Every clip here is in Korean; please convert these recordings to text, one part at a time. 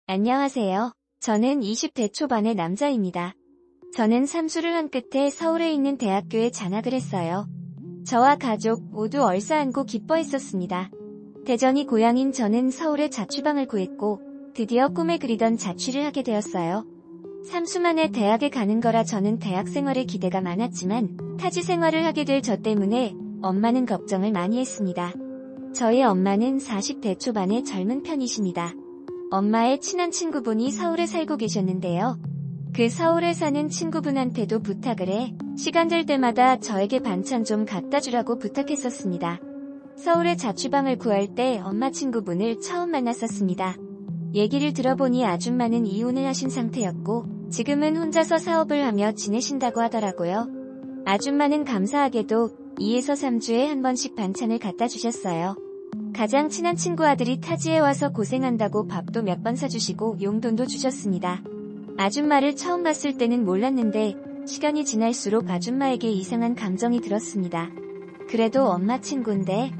안녕하세요. 저는 20대 초반의 남자입니다. 저는 삼수를 한 끝에 서울에 있는 대학교에 장학을 했어요. 저와 가족 모두 얼싸안고 기뻐했었습니다. 대전이 고향인 저는 서울에 자취방을 구했고 드디어 꿈에 그리던 자취를 하게 되었어요. 삼수만에 대학에 가는 거라 저는 대학 생활에 기대가 많았지만 타지 생활을 하게 될 저 때문에 엄마는 걱정을 많이 했습니다. 저희 엄마는 40대 초반의 젊은 편이십니다. 엄마의 친한 친구분이 서울에 살고 계셨는데요. 그 서울에 사는 친구분한테도 부탁을 해 시간 될 때마다 저에게 반찬 좀 갖다 주라고 부탁했었습니다. 서울에 자취방을 구할 때 엄마 친구분을 처음 만났었습니다. 얘기를 들어보니 아줌마는 이혼을 하신 상태였고 지금은 혼자서 사업을 하며 지내신다고 하더라고요. 아줌마는 감사하게도 2에서 3주에 한 번씩 반찬을 갖다 주셨어요. 가장 친한 친구 아들이 타지에 와서 고생한다고 밥도 몇 번 사주시고 용돈도 주셨습니다. 아줌마를 처음 봤을 때는 몰랐는데 시간이 지날수록 아줌마에게 이상한 감정이 들었습니다. 그래도 엄마 친구인데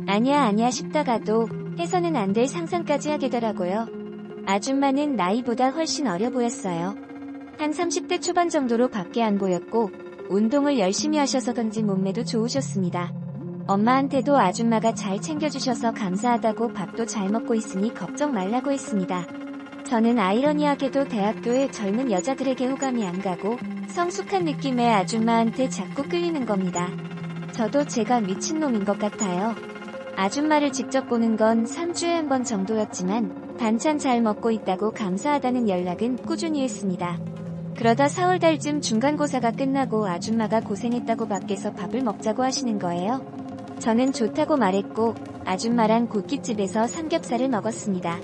아니야 싶다가도 해서는 안 될 상상까지 하게 되더라고요. 아줌마는 나이보다 훨씬 어려 보였어요. 한 30대 초반 정도로 밖에 안 보였고 운동을 열심히 하셔서 그런지 몸매도 좋으셨습니다. 엄마한테도 아줌마가 잘 챙겨주셔서 감사하다고 밥도 잘 먹고 있으니 걱정 말라고 했습니다. 저는 아이러니하게도 대학교에 젊은 여자들에게 호감이 안 가고 성숙한 느낌의 아줌마한테 자꾸 끌리는 겁니다. 저도 제가 미친놈인 것 같아요. 아줌마를 직접 보는 건 3주에 한 번 정도였지만 반찬 잘 먹고 있다고 감사하다는 연락은 꾸준히 했습니다. 그러다 4월 달쯤 중간고사가 끝나고 아줌마가 고생했다고 밖에서 밥을 먹자고 하시는 거예요. 저는 좋다고 말했고 아줌마랑 고깃집에서 삼겹살을 먹었습니다.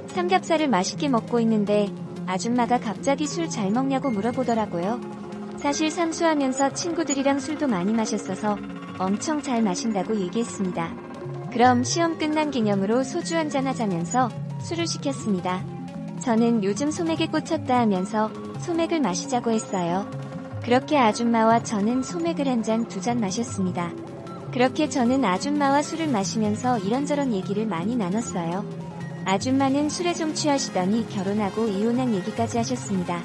삼겹살을 맛있게 먹고 있는데 아줌마가 갑자기 술 잘 먹냐고 물어보더라고요. 사실 삼수하면서 친구들이랑 술도 많이 마셨어서 엄청 잘 마신다고 얘기했습니다. 그럼 시험 끝난 기념으로 소주 한잔 하자면서 술을 시켰습니다. 저는 요즘 소맥에 꽂혔다 하면서 소맥을 마시자고 했어요. 그렇게 아줌마와 저는 소맥을 한 잔, 두 잔 마셨습니다. 그렇게 저는 아줌마와 술을 마시면서 이런저런 얘기를 많이 나눴어요. 아줌마는 술에 좀 취하시더니 결혼하고 이혼한 얘기까지 하셨습니다.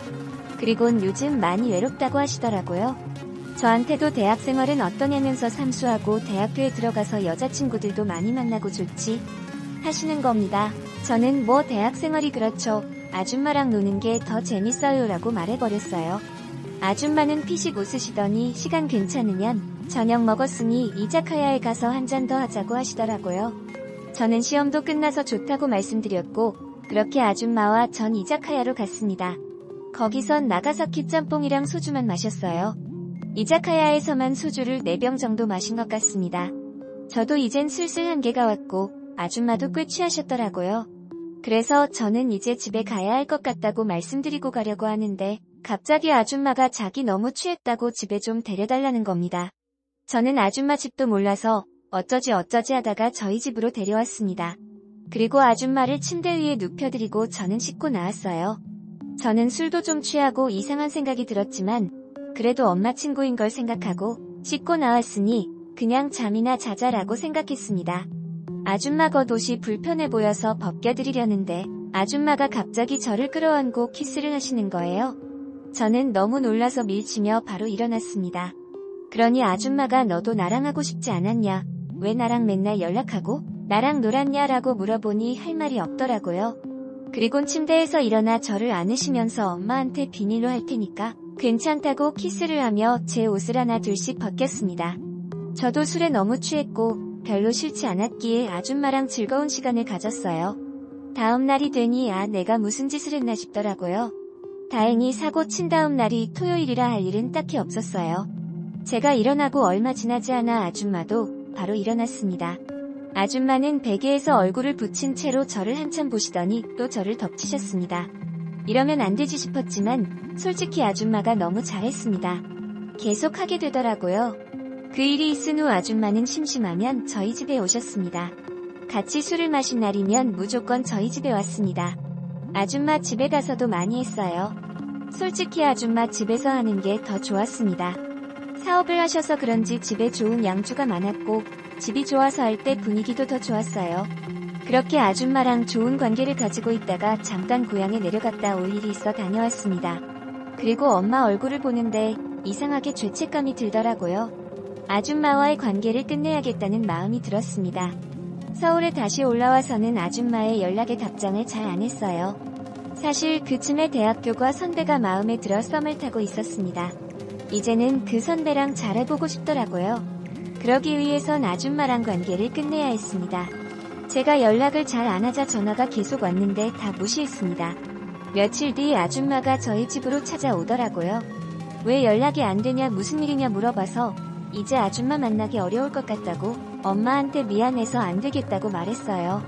그리곤 요즘 많이 외롭다고 하시더라고요. 저한테도 대학 생활은 어떠냐면서 삼수하고 대학교에 들어가서 여자친구들도 많이 만나고 좋지 하시는 겁니다. 저는 뭐 대학 생활이 그렇죠. 아줌마랑 노는 게 더 재밌어요 라고 말해버렸어요. 아줌마는 피식 웃으시더니 시간 괜찮으면 저녁 먹었으니 이자카야에 가서 한 잔 더 하자고 하시더라고요. 저는 시험도 끝나서 좋다고 말씀드렸고 그렇게 아줌마와 전 이자카야로 갔습니다. 거기선 나가사키 짬뽕이랑 소주만 마셨어요. 이자카야에서만 소주를 4병 정도 마신 것 같습니다. 저도 이젠 슬슬 한계가 왔고 아줌마도 꽤 취하셨더라고요. 그래서 저는 이제 집에 가야 할 것 같다고 말씀드리고 가려고 하는데 갑자기 아줌마가 자기 너무 취했다고 집에 좀 데려달라는 겁니다. 저는 아줌마 집도 몰라서 어쩌지 하다가 저희 집으로 데려왔습니다. 그리고 아줌마를 침대 위에 눕혀드리고 저는 씻고 나왔어요. 저는 술도 좀 취하고 이상한 생각이 들었지만 그래도 엄마 친구인 걸 생각하고 씻고 나왔으니 그냥 잠이나 자자라고 생각했습니다. 아줌마 겉옷이 불편해 보여서 벗겨드리려는데 아줌마가 갑자기 저를 끌어안고 키스를 하시는 거예요. 저는 너무 놀라서 밀치며 바로 일어났습니다. 그러니 아줌마가 너도 나랑 하고 싶지 않았냐? 왜 나랑 맨날 연락하고 나랑 놀았냐? 라고 물어보니 할 말이 없더라고요. 그리곤 침대에서 일어나 저를 안으시면서 엄마한테 비밀로 할 테니까 괜찮다고 키스를 하며 제 옷을 하나 둘씩 벗겼습니다. 저도 술에 너무 취했고 별로 싫지 않았기에 아줌마랑 즐거운 시간을 가졌어요. 다음 날이 되니 내가 무슨 짓을 했나 싶더라고요. 다행히 사고 친 다음 날이 토요일이라 할 일은 딱히 없었어요. 제가 일어나고 얼마 지나지 않아 아줌마도 바로 일어났습니다. 아줌마는 베개에서 얼굴을 붙인 채로 저를 한참 보시더니 또 저를 덮치셨습니다. 이러면 안 되지 싶었지만 솔직히 아줌마가 너무 잘했습니다. 계속 하게 되더라고요. 그 일이 있은 후 아줌마는 심심하면 저희 집에 오셨습니다. 같이 술을 마신 날이면 무조건 저희 집에 왔습니다. 아줌마 집에 가서도 많이 했어요. 솔직히 아줌마 집에서 하는 게 더 좋았습니다. 사업을 하셔서 그런지 집에 좋은 양주가 많았고 집이 좋아서 할 때 분위기도 더 좋았어요. 그렇게 아줌마랑 좋은 관계를 가지고 있다가 잠깐 고향에 내려갔다 올 일이 있어 다녀왔습니다. 그리고 엄마 얼굴을 보는데 이상하게 죄책감이 들더라고요. 아줌마와의 관계를 끝내야겠다는 마음이 들었습니다. 서울에 다시 올라와서는 아줌마의 연락에 답장을 잘 안 했어요. 사실 그쯤에 대학교가 선배가 마음에 들어 썸을 타고 있었습니다. 이제는 그 선배랑 잘해보고 싶더라고요. 그러기 위해선 아줌마랑 관계를 끝내야 했습니다. 제가 연락을 잘 안 하자 전화가 계속 왔는데 다 무시했습니다. 며칠 뒤 아줌마가 저희 집으로 찾아오더라고요. 왜 연락이 안 되냐 무슨 일이냐 물어봐서 이제 아줌마 만나기 어려울 것 같다고 엄마한테 미안해서 안 되겠다고 말했어요.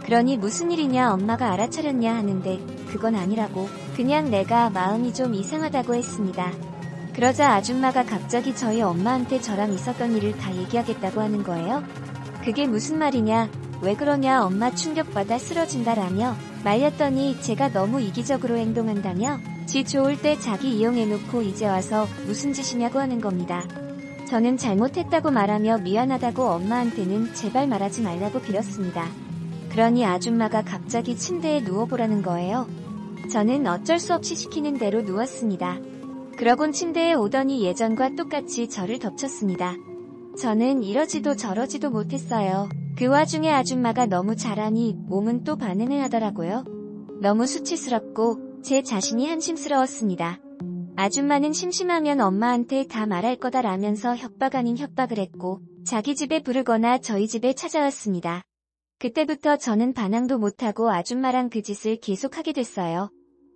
그러니 무슨 일이냐 엄마가 알아차렸냐 하는데 그건 아니라고 그냥 내가 마음이 좀 이상하다고 했습니다. 그러자 아줌마가 갑자기 저희 엄마한테 저랑 있었던 일을 다 얘기하겠다고 하는 거예요. 그게 무슨 말이냐 왜 그러냐 엄마 충격받아 쓰러진다라며 말렸더니 제가 너무 이기적으로 행동한다며 지 좋을 때 자기 이용해놓고 이제 와서 무슨 짓이냐고 하는 겁니다. 저는 잘못했다고 말하며 미안하다고 엄마한테는 제발 말하지 말라고 빌었습니다. 그러니 아줌마가 갑자기 침대에 누워보라는 거예요. 저는 어쩔 수 없이 시키는 대로 누웠습니다. 그러곤 침대에 오더니 예전과 똑같이 저를 덮쳤습니다. 저는 이러지도 저러지도 못했어요. 그 와중에 아줌마가 너무 잘하니 몸은 또 반응을 하더라고요. 너무 수치스럽고 제 자신이 한심스러웠습니다. 아줌마는 심심하면 엄마한테 다 말할 거다라면서 협박 아닌 협박을 했고 자기 집에 부르거나 저희 집에 찾아왔습니다. 그때부터 저는 반항도 못하고 아줌마랑 그 짓을 계속하게 됐어요.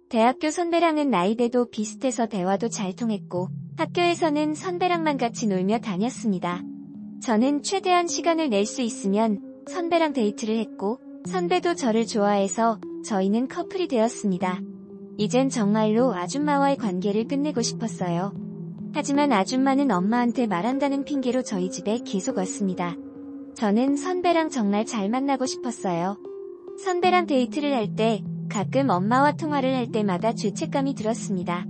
대학교 선배랑은 나이대도 비슷해서 대화도 잘 통했고 학교에서는 선배랑만 같이 놀며 다녔습니다. 저는 최대한 시간을 낼 수 있으면 선배랑 데이트를 했고 선배도 저를 좋아해서 저희는 커플이 되었습니다. 이젠 정말로 아줌마와의 관계를 끝내고 싶었어요. 하지만 아줌마는 엄마한테 말한다는 핑계로 저희 집에 계속 왔습니다. 저는 선배랑 정말 잘 만나고 싶었어요. 선배랑 데이트를 할 때 가끔 엄마와 통화를 할 때마다 죄책감이 들었습니다.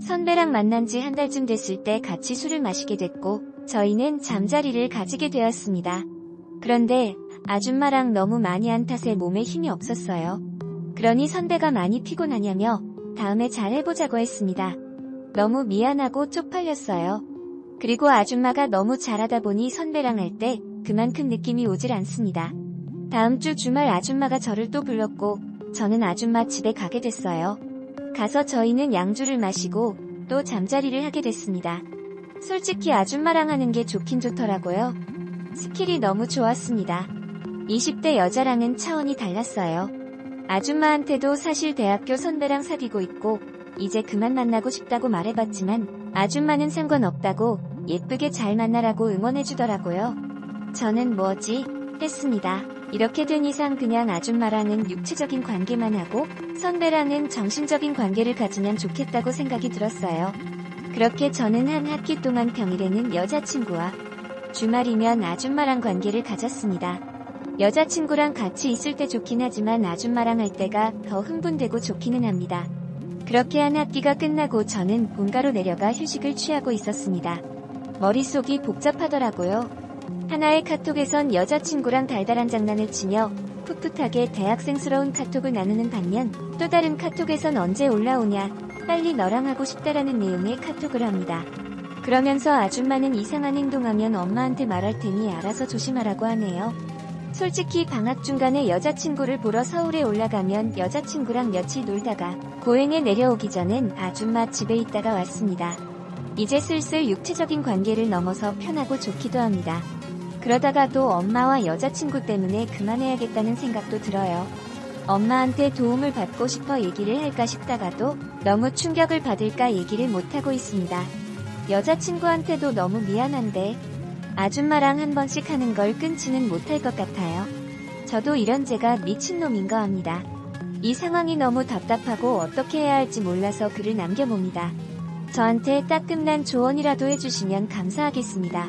선배랑 만난 지 한 달쯤 됐을 때 같이 술을 마시게 됐고 저희는 잠자리를 가지게 되었습니다. 그런데 아줌마랑 너무 많이 한 탓에 몸에 힘이 없었어요. 그러니 선배가 많이 피곤하냐며 다음에 잘 해보자고 했습니다. 너무 미안하고 쪽팔렸어요. 그리고 아줌마가 너무 잘하다 보니 선배랑 할 때 그만큼 느낌이 오질 않습니다. 다음 주 주말 아줌마가 저를 또 불렀고 저는 아줌마 집에 가게 됐어요. 가서 저희는 양주를 마시고 또 잠자리를 하게 됐습니다. 솔직히 아줌마랑 하는 게 좋긴 좋더라고요. 스킬이 너무 좋았습니다. 20대 여자랑은 차원이 달랐어요. 아줌마한테도 사실 대학교 선배랑 사귀고 있고 이제 그만 만나고 싶다고 말해봤지만 아줌마는 상관없다고 예쁘게 잘 만나라고 응원해주더라고요. 저는 뭐지? 했습니다. 이렇게 된 이상 그냥 아줌마랑은 육체적인 관계만 하고 선배랑은 정신적인 관계를 가지면 좋겠다고 생각이 들었어요. 그렇게 저는 한 학기 동안 평일에는 여자친구와 주말이면 아줌마랑 관계를 가졌습니다. 여자친구랑 같이 있을 때 좋긴 하지만 아줌마랑 할 때가 더 흥분되고 좋기는 합니다. 그렇게 한 학기가 끝나고 저는 본가로 내려가 휴식을 취하고 있었습니다. 머릿속이 복잡하더라고요. 하나의 카톡에선 여자친구랑 달달한 장난을 치며 풋풋하게 대학생스러운 카톡을 나누는 반면 또 다른 카톡에선 언제 올라오냐 빨리 너랑 하고 싶다라는 내용의 카톡을 합니다. 그러면서 아줌마는 이상한 행동하면 엄마한테 말할 테니 알아서 조심하라고 하네요. 솔직히 방학 중간에 여자친구를 보러 서울에 올라가면 여자친구랑 며칠 놀다가 고행에 내려오기 전엔 아줌마 집에 있다가 왔습니다. 이제 슬슬 육체적인 관계를 넘어서 편하고 좋기도 합니다. 그러다가도 엄마와 여자친구 때문에 그만해야겠다는 생각도 들어요. 엄마한테 도움을 받고 싶어 얘기를 할까 싶다가도 너무 충격을 받을까 얘기를 못하고 있습니다. 여자친구한테도 너무 미안한데 아줌마랑 한 번씩 하는 걸 끊지는 못할 것 같아요. 저도 이런 제가 미친놈인가 합니다. 이 상황이 너무 답답하고 어떻게 해야 할지 몰라서 글을 남겨봅니다. 저한테 따끔난 조언이라도 해주시면 감사하겠습니다.